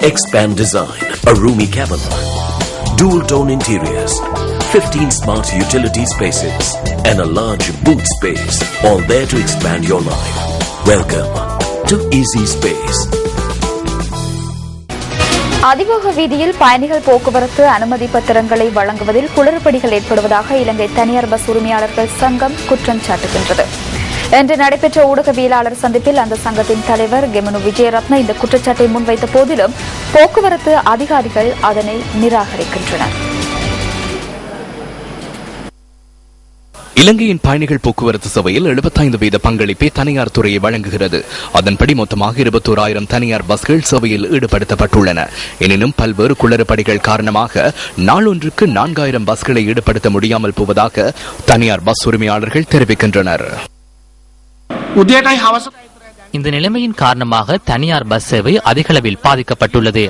Expand Design, a roomy cabin, dual tone interiors, 15 smart utility spaces, and a large boot space, all there to expand your life. Welcome to Easy Space. அதிவேக வீதியில் பயணிகள் போக்குவரத்து அனுமதி பத்திரங்களை வழங்குவதில் குளறுபடிகள் ஏற்படுவதாக இலங்கை தனியார் பஸ் உரிமையாளர்கள் சங்கம் குற்றம் சாட்டுகின்றது. இன்று நடைபெற்ற ஊடகவியலாளர் சந்திப்பில் அந்த சங்கத்தின் தலைவர் கெமனு விஜயரத்ன இந்த குற்றச்சாட்டை முன்வைத்த போதிலும் போக்குவரத்து அதிகாரிகள் அதனை நிராகரிக்கின்றனர். இலங்கையின் பயணிகள் போக்குவரத்து சபையில் 75% பங்களிப்பை தனியார் துறையை வழங்குகிறது. அதன்படி மொத்தமாக 21,000 தனியார் பஸ்கள் சேவையில் ஈடுபடுத்தப்பட்டுள்ளன. எனினும் பல்வேறு குளறுபடிகள் காரணமாக நாளொன்றுக்கு 4,000 பஸ்களை ஈடுபடுத்த முடியாமல் போவதாக தனியார் பஸ் உரிமையாளர்கள் தெரிவிக்கின்றனர். இந்த நிலைமையின் காரணமாக தனியார் பஸ் சேவை அதிகளவில் பாதிக்கப்பட்டுள்ளது.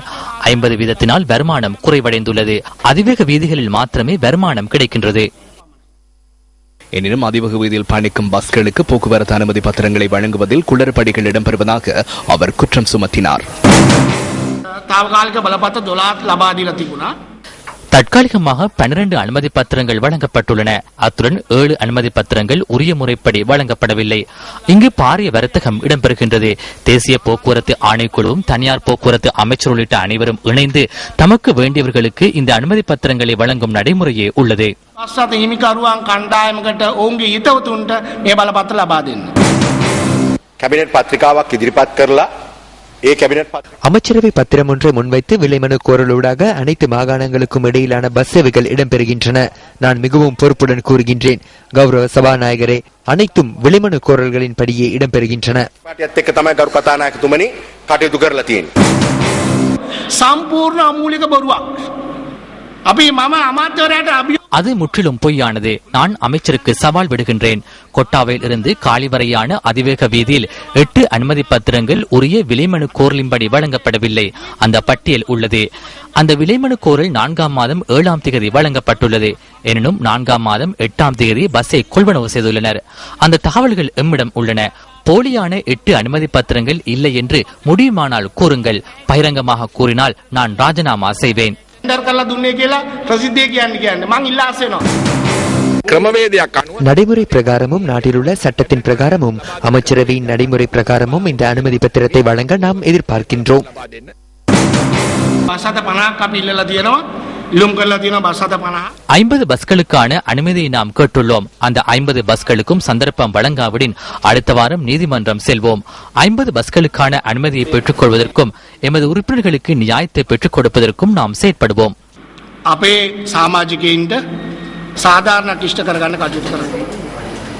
50% வருமானம் குறைவடைந்துள்ளது. அதிவேக வீதிகளில் மாத்திரமே வருமானம் கிடைக்கின்றது. எனினும் அதிவேக வீதியில் பயணிக்கும் பஸ்களுக்கு போக்குவரத்து அனுமதி பத்திரங்களை வழங்குவதில் குளறுபடிகள் இடம்பெறுவதாக அவர் குற்றம் சுமத்தினார். தற்காலிகமாக 12 அனுமதி பத்திரங்கள் வழங்கப்பட்டுள்ளன. அத்துடன் 7 அனுமதி பத்திரங்கள் உரிய முறைப்படி வழங்கப்படவில்லை. இங்கு பாரிய வர்த்தகம் இடம்பெறுகின்றது. தேசிய போக்குவரத்து ஆணைக்குழுவும் தனியார் போக்குவரத்து அமைச்சர் உள்ளிட்ட அனைவரும் இணைந்து தமக்கு வேண்டியவர்களுக்கு இந்த அனுமதி பத்திரங்களை வழங்கும் நடைமுறையே உள்ளது. அமைச்சரவை பத்திரம் ஒன்றை முன்வைத்து விலைமனு கோரலூடாக அனைத்து மாகாணங்களுக்கும் இடையிலான பஸ் சேவைகள் இடம்பெறுகின்றன. நான் மிகவும் பொறுப்புடன் கூறுகின்றேன் கௌரவ சபாநாயகரே, அனைத்தும் விலைமனு கோரல்களின் படியே இடம்பெறுகின்றன. அது முற்றிலும் பொய்யானது. நான் அமைச்சருக்கு சவால் விடுகின்றேன். கொட்டாவில் இருந்து காலி வரையான அதிவேக வீதியில் 8 அனுமதி பத்திரங்கள் உரிய விலைமனு கோரலின்படி வழங்கப்படவில்லை. அந்த பட்டியல் உள்ளது. அந்த விலைமனு கோரல் 4ஆம் மாதம் 7ஆம் தேதி வழங்கப்பட்டுள்ளது. எனினும் 4ஆம் மாதம் 8ஆம் தேதி பஸ்ஸை கொள்வனவு செய்துள்ளனர். அந்த தகவல்கள் எம்மிடம் உள்ளன. போலியான 8 அனுமதி பத்திரங்கள் இல்லை என்று முடியுமானால் கூறுங்கள். பகிரங்கமாக கூறினால் நான் ராஜினாமா செய்வேன். நடைமுறை பிரகாரமும் நாட்டிலுள்ள சட்டத்தின் பிரகாரமும் அமைச்சரவையின் நடைமுறை பிரகாரமும் இந்த அனுமதி பத்திரத்தை வழங்க நாம் எதிர்பார்க்கின்றோம். 50 பஸ்களுக்கான அனுமதியை நாம் கேட்டுள்ளோம். அந்த 50 பஸ்களுக்கும் சந்தர்ப்பம் வழங்காவிடின் அடுத்த வாரம் நீதிமன்றம் செல்வோம். 50 பஸ்களுக்கான அனுமதியை பெற்றுக் கொள்வதற்கும் எமது உறுப்பினர்களுக்கு நியாயத்தை பெற்றுக் கொடுப்பதற்கும் நாம் செயற்படுவோம். අපේ සමාජිකයින්ට සාධාරණ කිෂ්ඨ කරගන්න කටයුතු කරනවා.